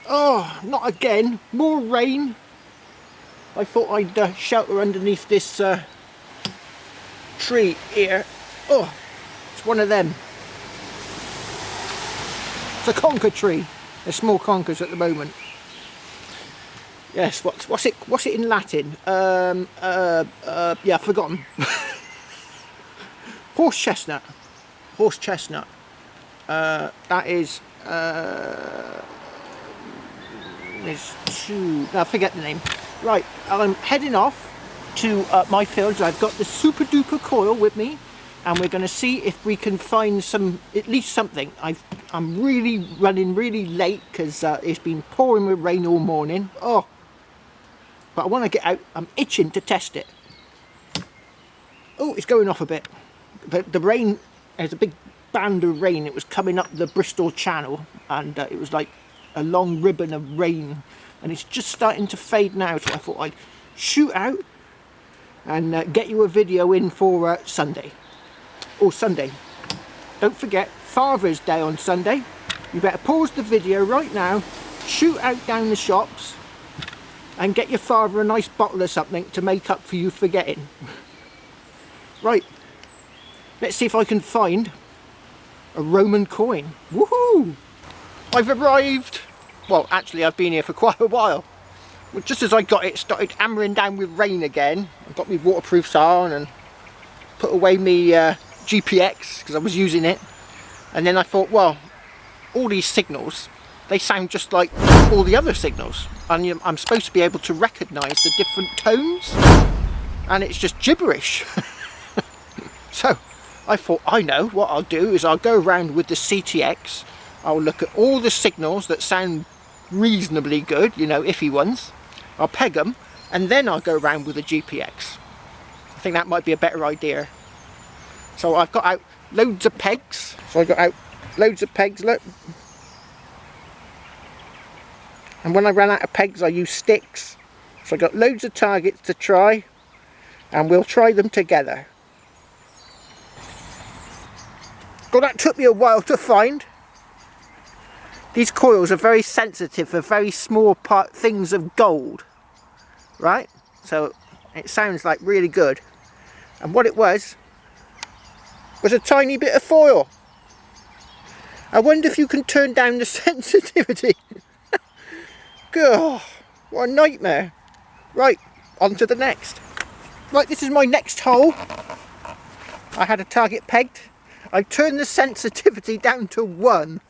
Oh, not again. More rain. I thought I'd shelter underneath this tree here. Oh, it's one of them. It's a conker tree. They're small conkers at the moment. Yes, what's it in Latin? Yeah, I've forgotten. Horse chestnut. Horse chestnut. That is there's two. No, I forget the name. Right, I'm heading off to my fields. I've got the super duper coil with me, and we're going to see if we can find some, at least something. I'm really running really late because it's been pouring with rain all morning. Oh, but I want to get out. I'm itching to test it. Oh, it's going off a bit. The rain, there's a big band of rain. It was coming up the Bristol Channel, and it was like a long ribbon of rain, and it's just starting to fade now, so I thought I'd shoot out and get you a video in for Sunday. Or Sunday. Don't forget, Father's Day on Sunday. You better pause the video right now, shoot out down the shops, and get your father a nice bottle of something to make up for you forgetting. Right, let's see if I can find a Roman coin. Woohoo! I've arrived. Well, actually I've been here for quite a while. Well, just as I got it started hammering down with rain again, I got my waterproofs on and put away my GPX because I was using it. And then I thought, well, all these signals, they sound just like all the other signals. And I'm supposed to be able to recognise the different tones. And it's just gibberish. So I thought, I know what I'll do is I'll go around with the CTX. I'll look at all the signals that sound reasonably good, you know, iffy ones. I'll peg them, and then I'll go around with the GPX. I think that might be a better idea. So I've got out loads of pegs. So I got out loads of pegs, look. And when I ran out of pegs, I used sticks. So I got loads of targets to try, and we'll try them together. God, that took me a while to find. These coils are very sensitive for very small things of gold, right? So it sounds like really good. And what it was a tiny bit of foil. I wonder if you can turn down the sensitivity. God, what a nightmare. Right, on to the next. Right, this is my next hole. I had a target pegged. I turned the sensitivity down to 1.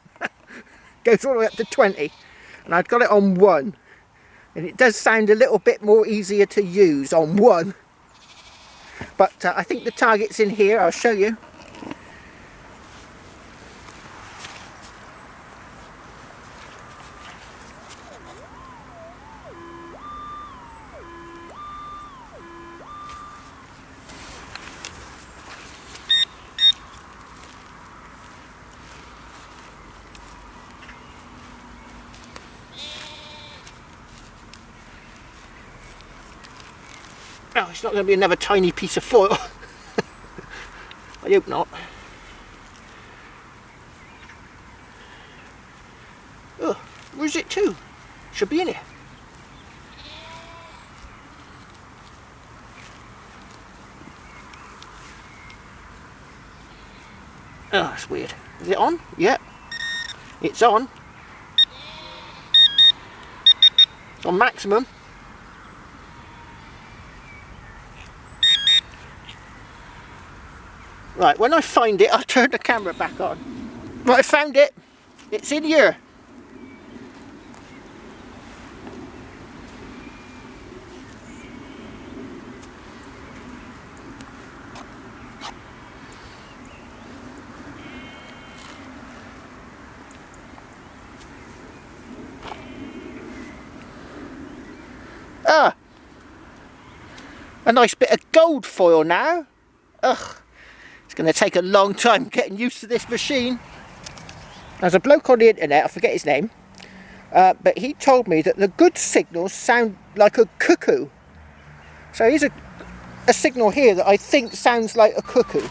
Goes all the way up to 20, and I've got it on 1, and it does sound a little bit more easier to use on 1, but I think the target's in here. I'll show you. Oh, it's not going to be another tiny piece of foil. I hope not. Oh, where's it to? Should be in here. Oh, that's weird. Is it on? Yeah. It's on. It's on maximum. Right, when I find it, I'll turn the camera back on. Right, I found it. It's in here. Ah, a nice bit of gold foil now. Ugh. It's going to take a long time getting used to this machine. There's a bloke on the internet, I forget his name, but he told me that the good signals sound like a cuckoo. So here's a signal here that I think sounds like a cuckoo.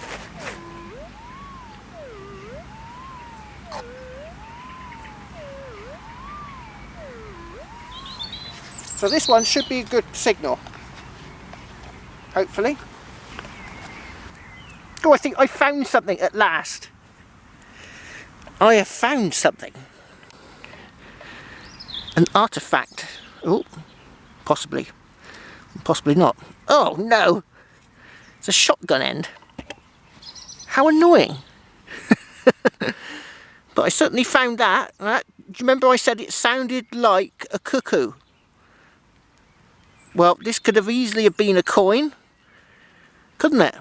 So this one should be a good signal, hopefully. Oh, I think I found something at last. I have found something. An artifact. Oh, possibly. Possibly not. Oh no! It's a shotgun end. How annoying. But I certainly found that. Do you remember I said it sounded like a cuckoo? Well, this could have easily have been a coin, couldn't it?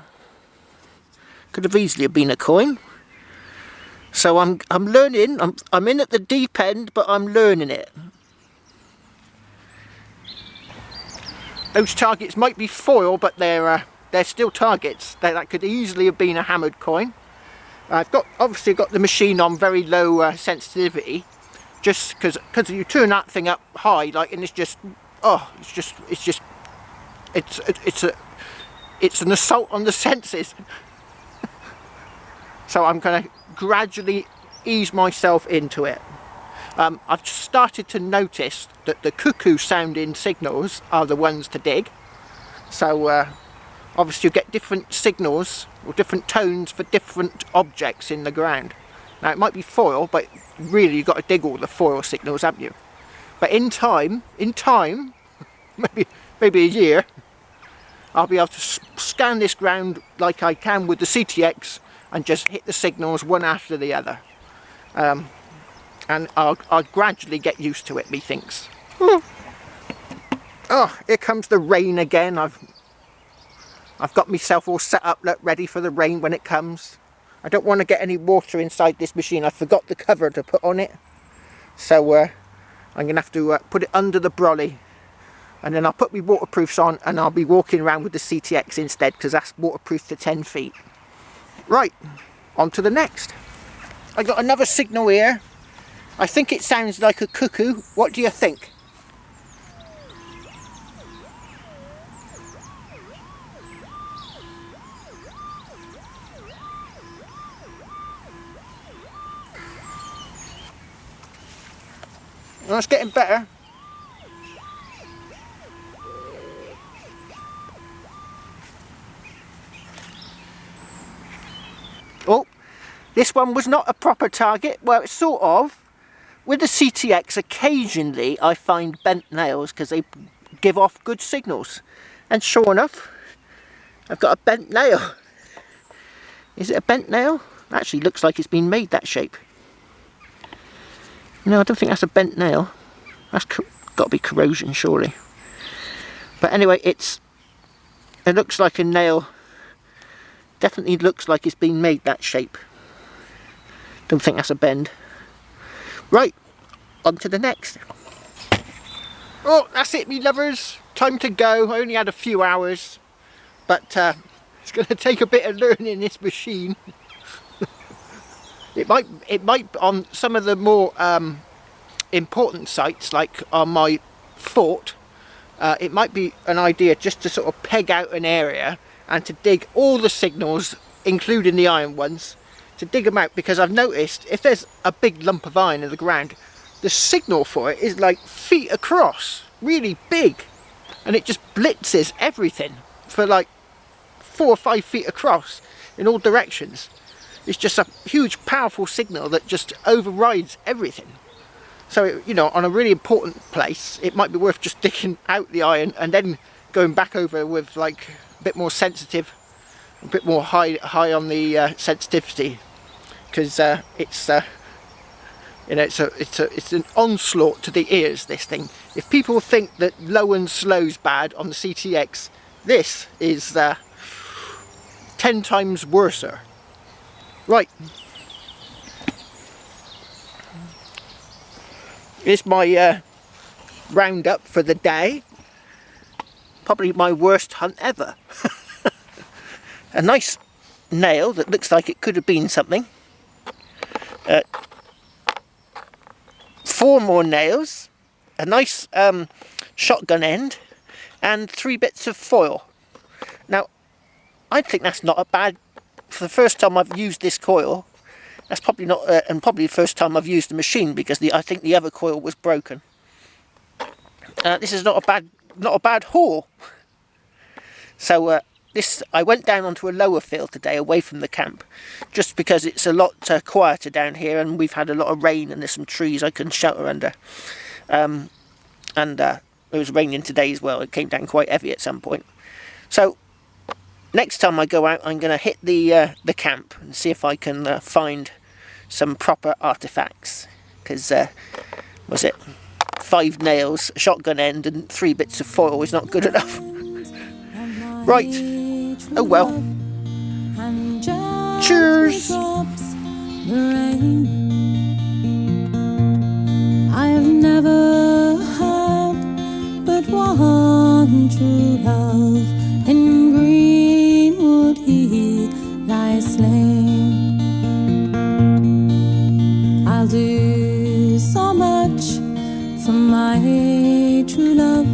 Could have easily have been a coin. So I'm learning. I'm in at the deep end, but I'm learning it. Those targets might be foil, but they're still targets. That could easily have been a hammered coin. I've obviously got the machine on very low sensitivity, just because you turn that thing up high, like, and it's just, oh, it's an assault on the senses. So I'm going to gradually ease myself into it. I've started to notice that the cuckoo sounding signals are the ones to dig. So obviously you get different signals or different tones for different objects in the ground. Now it might be foil, but really you've got to dig all the foil signals, haven't you? But in time, maybe a year, I'll be able to scan this ground like I can with the CTX and just hit the signals one after the other. And I'll gradually get used to it, methinks. Oh, here comes the rain again. I've got myself all set up, ready for the rain when it comes. I don't want to get any water inside this machine. I forgot the cover to put on it. So I'm going to have to put it under the brolly. And then I'll put my waterproofs on and I'll be walking around with the CTX instead, because that's waterproof to 10 feet. Right, on to the next. I got another signal here. I think it sounds like a cuckoo. What do you think? Well, it's getting better. Oh, this one was not a proper target. Well, it's sort of. With the CTX, occasionally I find bent nails because they give off good signals. And sure enough, I've got a bent nail. Is it a bent nail? Actually looks like it's been made that shape. No, I don't think that's a bent nail. That's got to be corrosion, surely. But anyway, it looks like a nail. Definitely looks like it's been made that shape. Don't think that's a bend. Right, on to the next. Oh, that's it, me lovers. Time to go. I only had a few hours, but it's going to take a bit of learning this machine. It might on some of the more important sites, like on my fort, it might be an idea just to sort of peg out an area and to dig all the signals, including the iron ones, to dig them out, because I've noticed if there's a big lump of iron in the ground, the signal for it is like feet across, really big, and it just blitzes everything for like 4 or 5 feet across in all directions. It's just a huge powerful signal that just overrides everything. So, you know, on a really important place, it might be worth just digging out the iron and then going back over with like a bit more sensitive, a bit more high on the sensitivity, because it's you know, it's an onslaught to the ears, this thing. If people think that low and slow's bad on the CTX, this is 10 times worser. Right. Here's my roundup for the day. Probably my worst hunt ever. A nice nail that looks like it could have been something. 4 more nails, a nice shotgun end, and 3 bits of foil. Now, I think that's not a bad, for the first time I've used this coil, that's probably not, and probably the first time I've used the machine, because I think the other coil was broken. this is not a bad haul. So I went down onto a lower field today, away from the camp, just because it's a lot quieter down here, and we've had a lot of rain, and there's some trees I can shelter under. It was raining today as well. It came down quite heavy at some point. So next time I go out, I'm going to hit the camp and see if I can find some proper artifacts. Because was it 5 nails, a shotgun end, and 3 bits of foil is not good enough. Right. Oh well. Cheers. I have never had but one true love. In greenwood he lies slain. I'll do so much for my true love.